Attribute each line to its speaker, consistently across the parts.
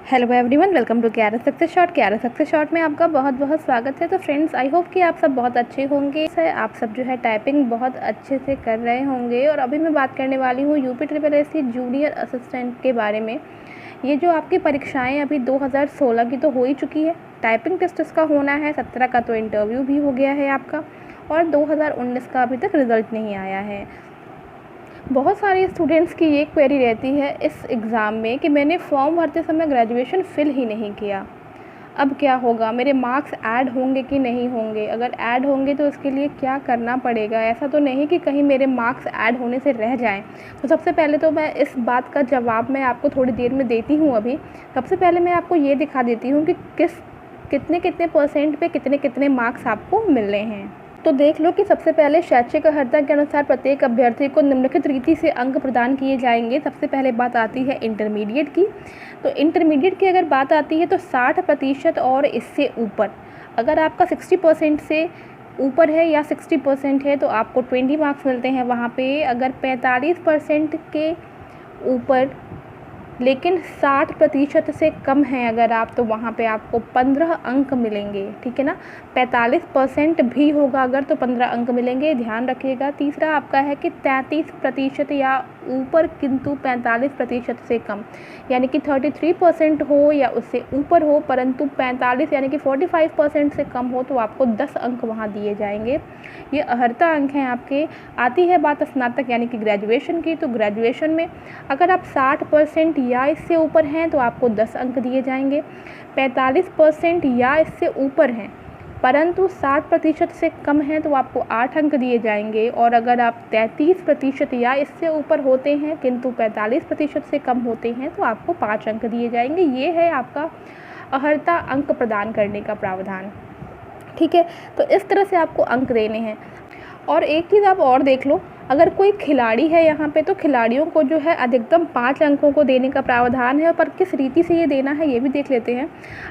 Speaker 1: Hello everyone, welcome to क्यारा success shot. क्यारा success shot में आपका बहुत बहुत स्वागत है। तो फ्रेंड्स, आई होप कि आप सब बहुत अच्छे होंगे। आप सब जो है टाइपिंग बहुत अच्छे से कर रहे होंगे। और अभी मैं बात करने वाली हूँ UP triple S C junior assistant के बारे में। ये जो आपकी परीक्षाएं अभी 2016 की तो हो ही चुकी है, टाइपिंग टेस्ट इसका होना है, 17 का तो इंटरव्यू भी हो गया है आपका, और 2019 का अभी तक रिज़ल्ट नहीं आया है। बहुत सारे स्टूडेंट्स की ये क्वेरी रहती है इस एग्ज़ाम में कि मैंने फॉर्म भरते समय ग्रेजुएशन फ़िल ही नहीं किया, अब क्या होगा, मेरे मार्क्स ऐड होंगे कि नहीं होंगे, अगर ऐड होंगे तो उसके लिए क्या करना पड़ेगा, ऐसा तो नहीं कि कहीं मेरे मार्क्स ऐड होने से रह जाएं। तो सबसे पहले तो मैं इस बात का जवाब मैं आपको थोड़ी देर में देती हूँ। अभी सबसे पहले मैं आपको ये दिखा देती हूँ कि कितने परसेंट पे कितने मार्क्स आपको मिल रहे हैं। तो देख लो कि सबसे पहले शैक्षिक अर्हता के अनुसार प्रत्येक अभ्यर्थी को निम्नलिखित रीति से अंक प्रदान किए जाएंगे। सबसे पहले बात आती है इंटरमीडिएट की। तो इंटरमीडिएट की अगर बात आती है तो 60% और इससे ऊपर, अगर आपका 60% से ऊपर है या 60% है तो आपको 20 मार्क्स मिलते हैं वहाँ पे। अगर 45% के ऊपर लेकिन 60% से कम है अगर आप, तो वहाँ पे आपको 15 अंक मिलेंगे, ठीक है ना। 45% भी होगा अगर तो 15 अंक मिलेंगे, ध्यान रखिएगा। तीसरा आपका है कि 33% या ऊपर किंतु 45% से कम, यानी कि 33% हो या उससे ऊपर हो परंतु 45 यानी कि 45% से कम हो तो आपको 10 अंक वहाँ दिए जाएंगे। ये अर्हता अंक हैं आपके। आती है बात स्नातक यानी कि ग्रेजुएशन की। तो ग्रेजुएशन में अगर आप 60% या इससे ऊपर हैं तो आपको 10 अंक दिए जाएंगे। 45% या इससे ऊपर हैं परंतु 60% से कम है तो आपको 8 अंक दिए जाएंगे। और अगर आप 33% या इससे ऊपर होते हैं किंतु 45% से कम होते हैं तो आपको 5 अंक दिए जाएंगे। ये है आपका अर्हता अंक प्रदान करने का प्रावधान, ठीक है। तो इस तरह से आपको अंक देने हैं। और एक चीज़ आप और देख लो, अगर कोई खिलाड़ी है यहाँ पे तो खिलाड़ियों को जो है अधिकतम 5 अंकों को देने का प्रावधान है। पर किस रीति से ये देना है ये भी देख लेते हैं।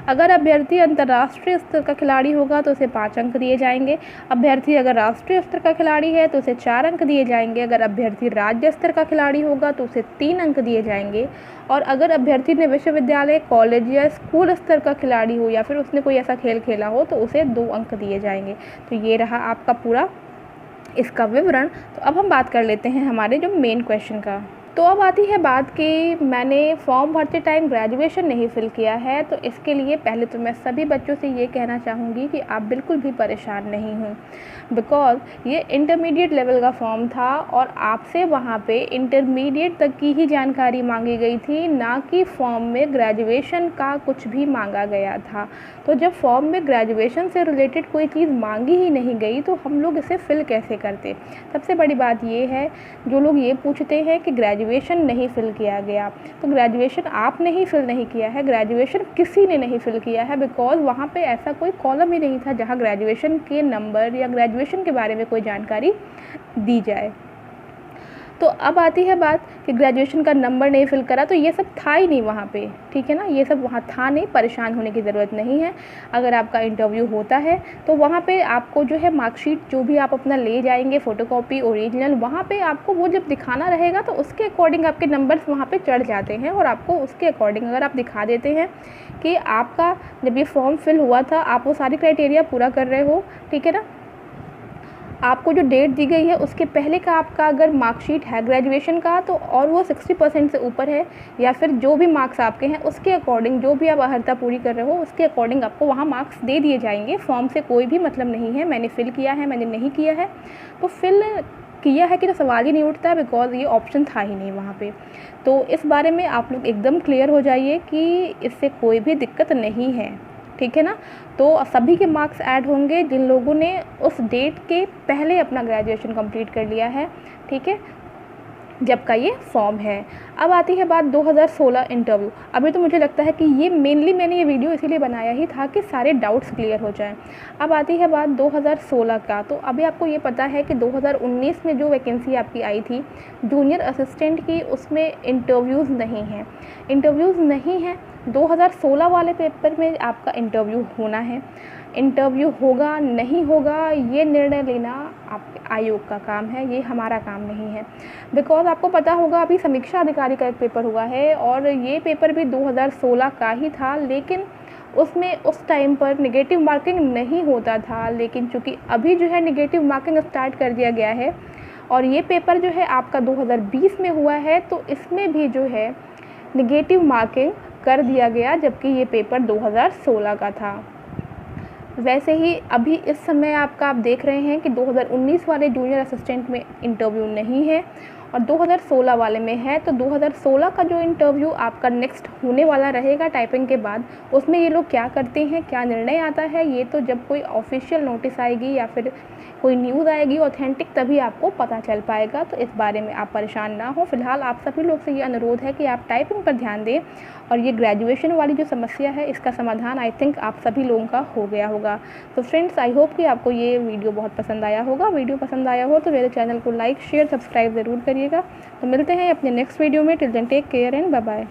Speaker 1: अगर अभ्यर्थी अंतर्राष्ट्रीय स्तर का खिलाड़ी होगा तो उसे 5 अंक दिए जाएंगे। अभ्यर्थी अगर राष्ट्रीय स्तर का खिलाड़ी है तो उसे 4 अंक दिए जाएंगे। अगर अभ्यर्थी राज्य स्तर का खिलाड़ी होगा तो उसे 3 अंक दिए जाएंगे। और अगर अभ्यर्थी ने विश्वविद्यालय, कॉलेज या स्कूल स्तर का खिलाड़ी हो या फिर उसने कोई ऐसा खेल खेला हो तो उसे 2 अंक दिए जाएंगे। तो ये रहा आपका पूरा इसका विवरण। तो अब हम बात कर लेते हैं हमारे जो मेन क्वेश्चन का। तो अब आती है बात कि मैंने फॉर्म भरते टाइम ग्रेजुएशन नहीं फिल किया है। तो इसके लिए पहले तो मैं सभी बच्चों से ये कहना चाहूँगी कि आप बिल्कुल भी परेशान नहीं हों, बिकॉज़ ये इंटरमीडिएट लेवल का फॉर्म था और आपसे वहाँ पे इंटरमीडिएट तक की ही जानकारी मांगी गई थी, ना कि फॉर्म में ग्रेजुएशन का कुछ भी मांगा गया था। तो जब फॉर्म में ग्रेजुएशन से रिलेटेड कोई चीज़ मांगी ही नहीं गई तो हम लोग इसे फिल कैसे करते। सबसे बड़ी बात ये है, जो लोग ये पूछते हैं कि ग्रेजुएशन नहीं फिल किया गया, तो ग्रेजुएशन आपने ही फिल नहीं किया है, ग्रेजुएशन किसी ने नहीं फिल किया है, बिकॉज़ वहाँ पे ऐसा कोई कॉलम ही नहीं था जहाँ ग्रेजुएशन के नंबर या ग्रेजुएशन के बारे में कोई जानकारी दी जाए। तो अब आती है बात कि ग्रेजुएशन का नंबर नहीं फिल करा, तो ये सब था ही नहीं वहाँ पे, ठीक है ना, ये सब वहाँ था नहीं, परेशान होने की ज़रूरत नहीं है। अगर आपका इंटरव्यू होता है तो वहाँ पे आपको जो है मार्कशीट जो भी आप अपना ले जाएंगे, फ़ोटोकॉपी, ओरिजिनल, वहाँ पे आपको वो जब दिखाना रहेगा तो उसके अकॉर्डिंग आपके नंबर्स वहाँ पे चढ़ जाते हैं। और आपको उसके अकॉर्डिंग अगर आप दिखा देते हैं कि आपका जब ये फॉर्म फिल हुआ था आप वो सारी क्राइटेरिया पूरा कर रहे हो, ठीक है ना, आपको जो डेट दी गई है उसके पहले का आपका अगर मार्कशीट है ग्रेजुएशन का तो और वो 60% से ऊपर है या फिर जो भी मार्क्स आपके हैं उसके अकॉर्डिंग, जो भी आप अर्हता पूरी कर रहे हो उसके अकॉर्डिंग आपको वहाँ मार्क्स दे दिए जाएंगे। फॉर्म से कोई भी मतलब नहीं है मैंने फ़िल किया है मैंने नहीं किया है। तो फिल किया है कि तो सवाल ही नहीं उठता है, बिकॉज़ ये ऑप्शन था ही नहीं वहाँ पे। तो इस बारे में आप लोग एकदम क्लियर हो जाइए कि इससे कोई भी दिक्कत नहीं है, ठीक है ना। तो सभी के मार्क्स ऐड होंगे जिन लोगों ने उस डेट के पहले अपना ग्रेजुएशन कंप्लीट कर लिया है, ठीक है, जब का ये फॉर्म है। अब आती है बात 2016 इंटरव्यू। अभी तो मुझे लगता है कि ये मेनली मैंने ये वीडियो इसीलिए बनाया ही था कि सारे डाउट्स क्लियर हो जाएं। अब आती है बात 2016 का। तो अभी आपको ये पता है कि 2019 में जो वैकेंसी आपकी आई थी जूनियर असिस्टेंट की, उसमें इंटरव्यूज़ नहीं हैं। 2016 वाले पेपर में आपका इंटरव्यू होना है। इंटरव्यू होगा नहीं होगा, ये निर्णय लेना आपके आयोग का काम है, ये हमारा काम नहीं है। बिकॉज़ आपको पता होगा अभी समीक्षा अधिकारी का एक पेपर हुआ है और ये पेपर भी 2016 का ही था, लेकिन उसमें उस टाइम पर नेगेटिव मार्किंग नहीं होता था। लेकिन चूँकि अभी जो है नेगेटिव मार्किंग स्टार्ट कर दिया गया है और ये पेपर जो है आपका 2020 में हुआ है, तो इसमें भी जो है नेगेटिव मार्किंग कर दिया गया, जबकि ये पेपर 2016 का था। वैसे ही अभी इस समय आप देख रहे हैं कि 2019 वाले जूनियर असिस्टेंट में इंटरव्यू नहीं है और 2016 वाले में है। तो 2016 का जो इंटरव्यू आपका नेक्स्ट होने वाला रहेगा टाइपिंग के बाद, उसमें ये लोग क्या करते हैं, क्या निर्णय आता है, ये तो जब कोई ऑफिशियल नोटिस आएगी या फिर कोई न्यूज़ आएगी ऑथेंटिक, तभी आपको पता चल पाएगा। तो इस बारे में आप परेशान ना हो। फिलहाल आप सभी लोग से ये अनुरोध है कि आप टाइपिंग पर ध्यान दें और ये ग्रेजुएशन वाली जो समस्या है इसका समाधान आई थिंक आप सभी लोगों का हो गया होगा। तो फ्रेंड्स, आई होप कि आपको ये वीडियो बहुत पसंद आया होगा। वीडियो पसंद आया हो तो मेरे चैनल को लाइक शेयर सब्सक्राइब ज़रूर करिएगा। तो मिलते हैं अपने नेक्स्ट वीडियो में। Till then take care and bye bye.